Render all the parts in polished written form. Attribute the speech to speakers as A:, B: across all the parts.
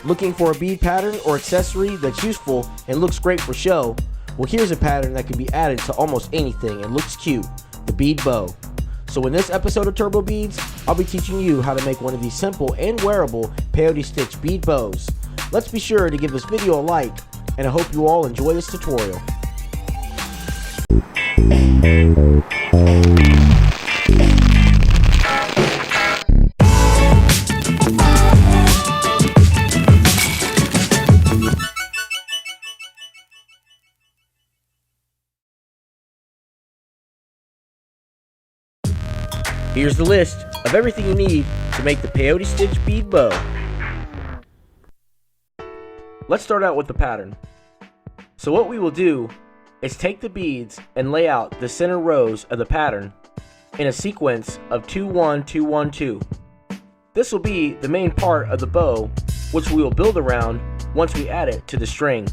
A: Looking for a bead pattern or accessory that's useful and looks great for show? Well, here's a pattern that can be added to almost anything and looks cute, the bead bow. So in this episode of Turbo Beads, I'll be teaching you how to make one of these simple and wearable peyote stitch bead bows. Let's be sure to give this video a like, and I hope you all enjoy this tutorial. Here's the list of everything you need to make the peyote stitch bead bow. Let's start out with the pattern. So what we will do is take the beads and lay out the center rows of the pattern in a sequence of 2 1 2 1 2. This will be the main part of the bow, which we will build around once we add it to the string.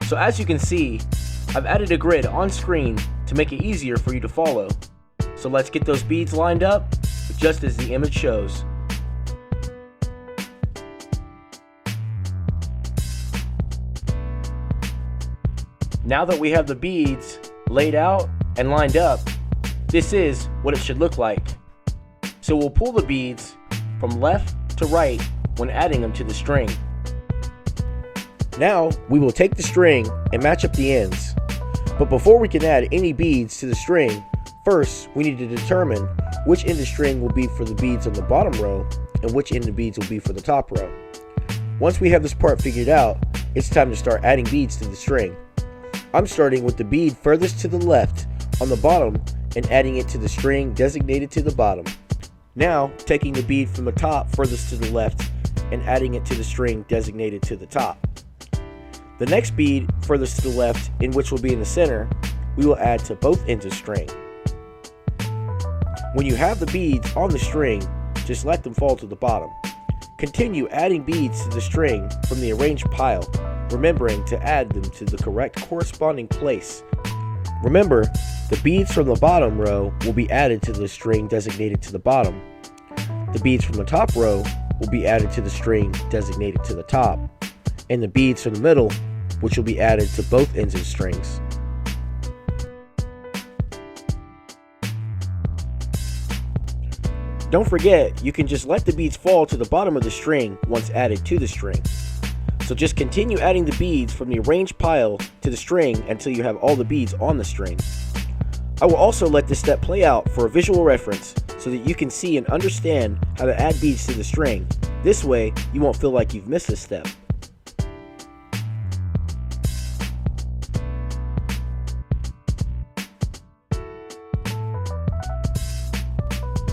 A: So as you can see, I've added a grid on screen to make it easier for you to follow. So let's get those beads lined up just as the image shows. Now that we have the beads laid out and lined up, this is what it should look like. So we'll pull the beads from left to right when adding them to the string. Now we will take the string and match up the ends. But before we can add any beads to the string, first, we need to determine which end of string will be for the beads on the bottom row and which end of beads will be for the top row. Once we have this part figured out, it's time to start adding beads to the string. I'm starting with the bead furthest to the left on the bottom and adding it to the string designated to the bottom. Now, taking the bead from the top furthest to the left and adding it to the string designated to the top. The next bead furthest to the left, in which will be in the center, we will add to both ends of string. When you have the beads on the string, just let them fall to the bottom. Continue adding beads to the string from the arranged pile, remembering to add them to the correct corresponding place. Remember, the beads from the bottom row will be added to the string designated to the bottom. The beads from the top row will be added to the string designated to the top, and the beads from the middle, which will be added to both ends of strings. Don't forget, you can just let the beads fall to the bottom of the string once added to the string. So just continue adding the beads from the arranged pile to the string until you have all the beads on the string. I will also let this step play out for a visual reference so that you can see and understand how to add beads to the string. This way, you won't feel like you've missed a step.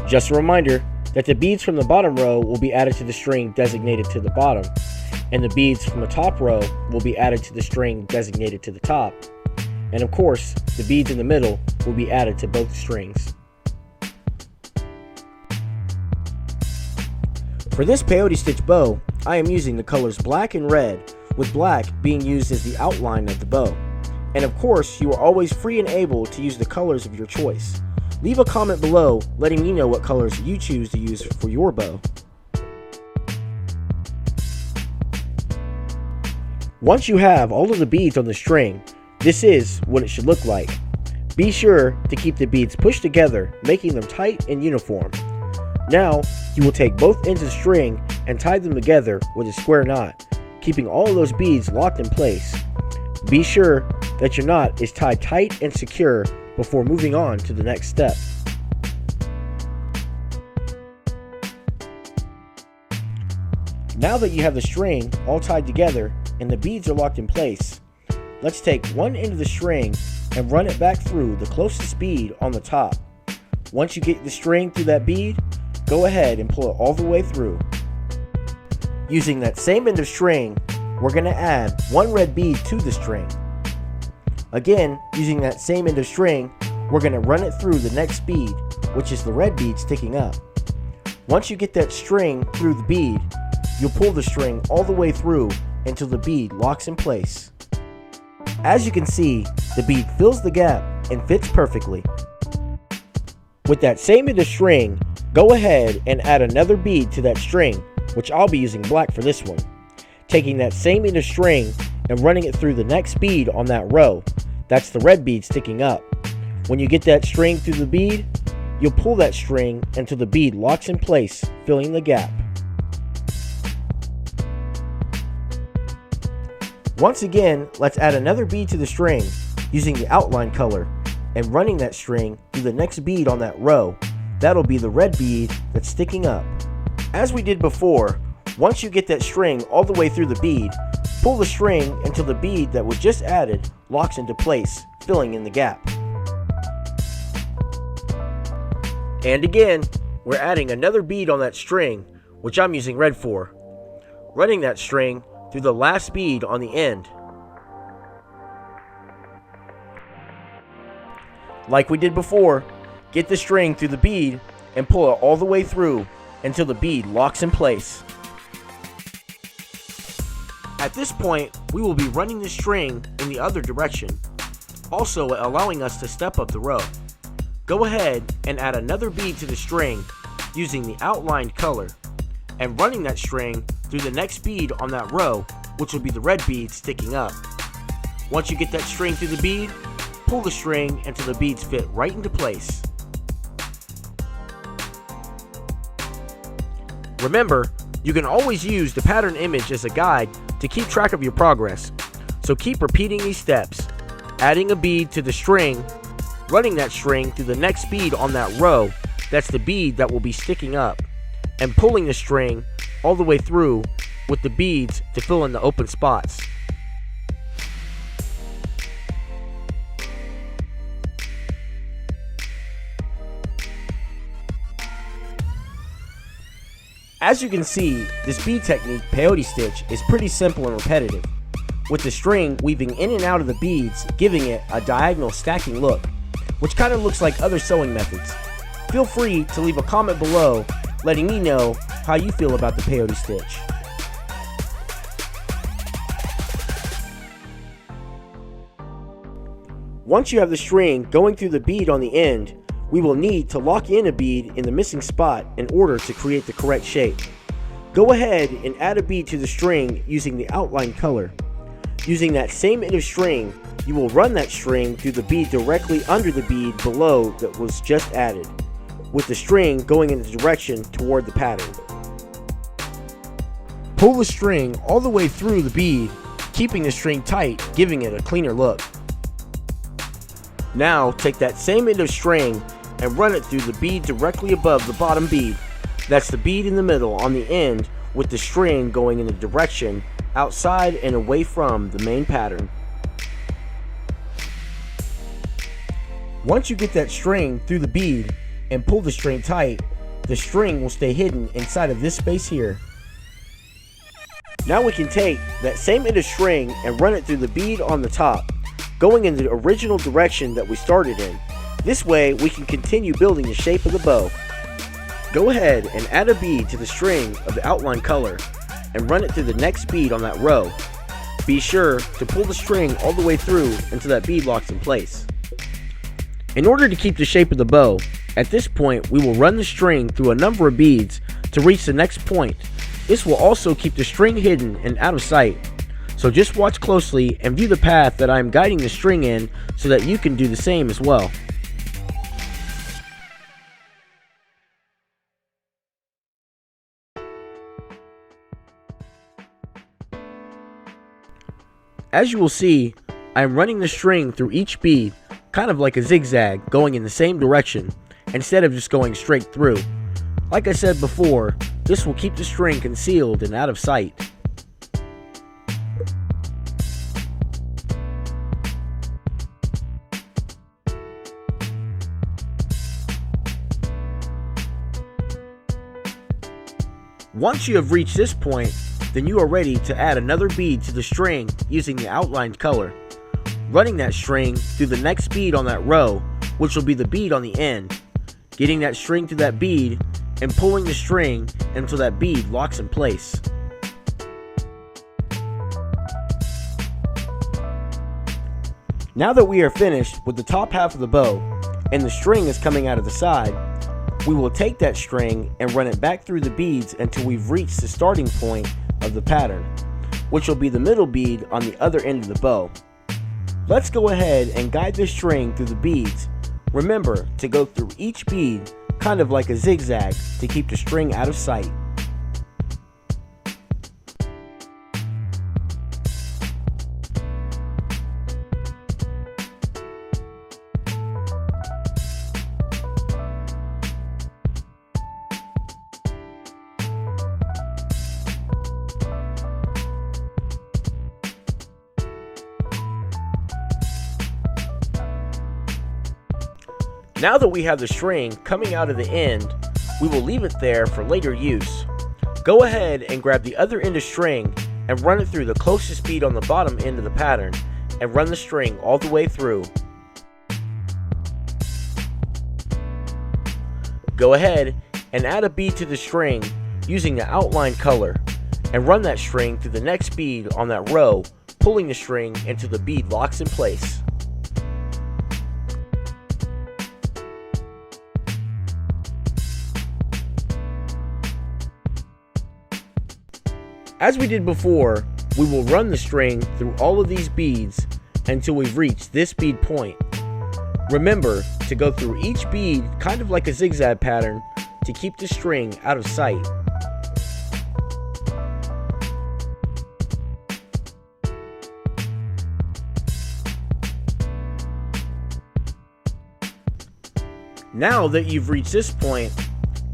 A: Just a reminder that the beads from the bottom row will be added to the string designated to the bottom, and the beads from the top row will be added to the string designated to the top. And of course, the beads in the middle will be added to both strings. For this peyote stitch bow, I am using the colors black and red, with black being used as the outline of the bow. And of course, you are always free and able to use the colors of your choice. Leave a comment below letting me know what colors you choose to use for your bow. Once you have all of the beads on the string, this is what it should look like. Be sure to keep the beads pushed together, making them tight and uniform. Now, you will take both ends of string and tie them together with a square knot, keeping all of those beads locked in place. Be sure that your knot is tied tight and secure before moving on to the next step. Now that you have the string all tied together and the beads are locked in place, let's take one end of the string and run it back through the closest bead on the top. Once you get the string through that bead, go ahead and pull it all the way through. Using that same end of string, we're going to add one red bead to the string. Again, using that same end of string, we're going to run it through the next bead, which is the red bead sticking up. Once you get that string through the bead, you'll pull the string all the way through until the bead locks in place. As you can see, the bead fills the gap and fits perfectly. With that same end of string, go ahead and add another bead to that string, which I'll be using black for this one. Taking that same end of string and running it through the next bead on that row. That's the red bead sticking up. When you get that string through the bead, you'll pull that string until the bead locks in place, filling the gap. Once again, let's add another bead to the string using the outline color and running that string through the next bead on that row. That'll be the red bead that's sticking up. As we did before, once you get that string all the way through the bead, pull the string until the bead that was just added locks into place, filling in the gap. And again, we're adding another bead on that string, which I'm using red for. Running that string through the last bead on the end. Like we did before, get the string through the bead and pull it all the way through until the bead locks in place. At this point, we will be running the string in the other direction, also allowing us to step up the row. Go ahead and add another bead to the string using the outlined color and running that string through the next bead on that row, which will be the red bead sticking up. Once you get that string through the bead, pull the string until the beads fit right into place. Remember, you can always use the pattern image as a guide to keep track of your progress, so keep repeating these steps, adding a bead to the string, running that string through the next bead on that row, that's the bead that will be sticking up, and pulling the string all the way through with the beads to fill in the open spots. As you can see, this bead technique, peyote stitch, is pretty simple and repetitive, with the string weaving in and out of the beads, giving it a diagonal stacking look, which kind of looks like other sewing methods. Feel free to leave a comment below letting me know how you feel about the peyote stitch. Once you have the string going through the bead on the end, we will need to lock in a bead in the missing spot in order to create the correct shape. Go ahead and add a bead to the string using the outline color. Using that same end of string, you will run that string through the bead directly under the bead below that was just added, with the string going in the direction toward the pattern. Pull the string all the way through the bead, keeping the string tight, giving it a cleaner look. Now take that same end of string and run it through the bead directly above the bottom bead. That's the bead in the middle on the end, with the string going in the direction outside and away from the main pattern. Once you get that string through the bead and pull the string tight, the string will stay hidden inside of this space here. Now we can take that same end of string and run it through the bead on the top, going in the original direction that we started in. This way we can continue building the shape of the bow. Go ahead and add a bead to the string of the outline color and run it through the next bead on that row. Be sure to pull the string all the way through until that bead locks in place. In order to keep the shape of the bow, at this point we will run the string through a number of beads to reach the next point. This will also keep the string hidden and out of sight. So just watch closely and view the path that I am guiding the string in so that you can do the same as well. As you will see, I am running the string through each bead, kind of like a zigzag, going in the same direction, instead of just going straight through. Like I said before, this will keep the string concealed and out of sight. Once you have reached this point, then you are ready to add another bead to the string using the outlined color. Running that string through the next bead on that row, which will be the bead on the end. Getting that string to that bead and pulling the string until that bead locks in place. Now that we are finished with the top half of the bow and the string is coming out of the side, We will take that string and run it back through the beads until we've reached the starting point of the pattern, which will be the middle bead on the other end of the bow. Let's go ahead and guide the string through the beads. Remember to go through each bead kind of like a zigzag to keep the string out of sight. Now that we have the string coming out of the end, we will leave it there for later use. Go ahead and grab the other end of string and run it through the closest bead on the bottom end of the pattern and run the string all the way through. Go ahead and add a bead to the string using the outline color and run that string through the next bead on that row, pulling the string until the bead locks in place. As we did before, we will run the string through all of these beads until we've reached this bead point. Remember to go through each bead kind of like a zigzag pattern to keep the string out of sight. Now that you've reached this point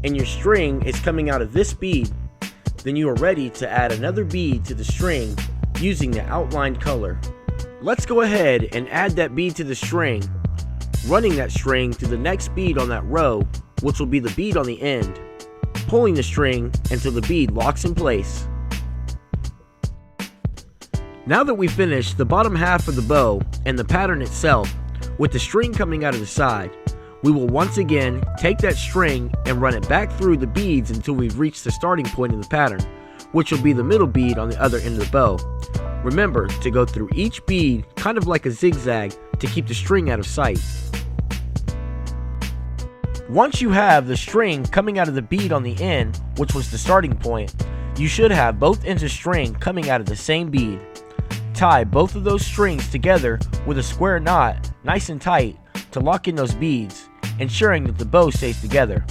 A: and your string is coming out of this bead, then you are ready to add another bead to the string using the outlined color. Let's go ahead and add that bead to the string, running that string through the next bead on that row, which will be the bead on the end, pulling the string until the bead locks in place. Now that we've finished the bottom half of the bow and the pattern itself, with the string coming out of the side, we will once again take that string and run it back through the beads until we've reached the starting point of the pattern, which will be the middle bead on the other end of the bow. Remember to go through each bead kind of like a zigzag to keep the string out of sight. Once you have the string coming out of the bead on the end, which was the starting point, you should have both ends of string coming out of the same bead. Tie both of those strings together with a square knot nice and tight to lock in those beads, ensuring that the bow stays together.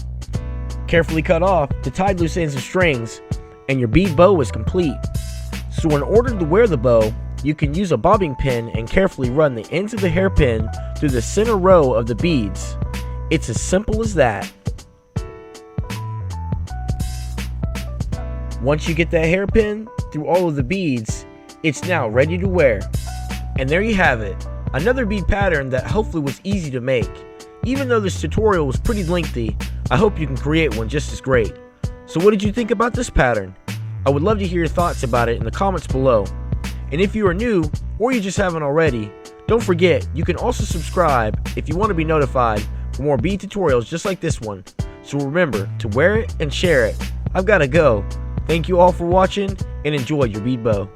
A: Carefully cut off the tied loose ends of strings and your bead bow is complete. So in order to wear the bow, you can use a bobbing pin and carefully run the ends of the hairpin through the center row of the beads. It's as simple as that. Once you get that hairpin through all of the beads, it's now ready to wear. And there you have it, another bead pattern that hopefully was easy to make. Even though this tutorial was pretty lengthy, I hope you can create one just as great. So what did you think about this pattern? I would love to hear your thoughts about it in the comments below. And if you are new, or you just haven't already, don't forget you can also subscribe if you want to be notified for more bead tutorials just like this one. So remember to wear it and share it. I've got to go. Thank you all for watching and enjoy your bead bow.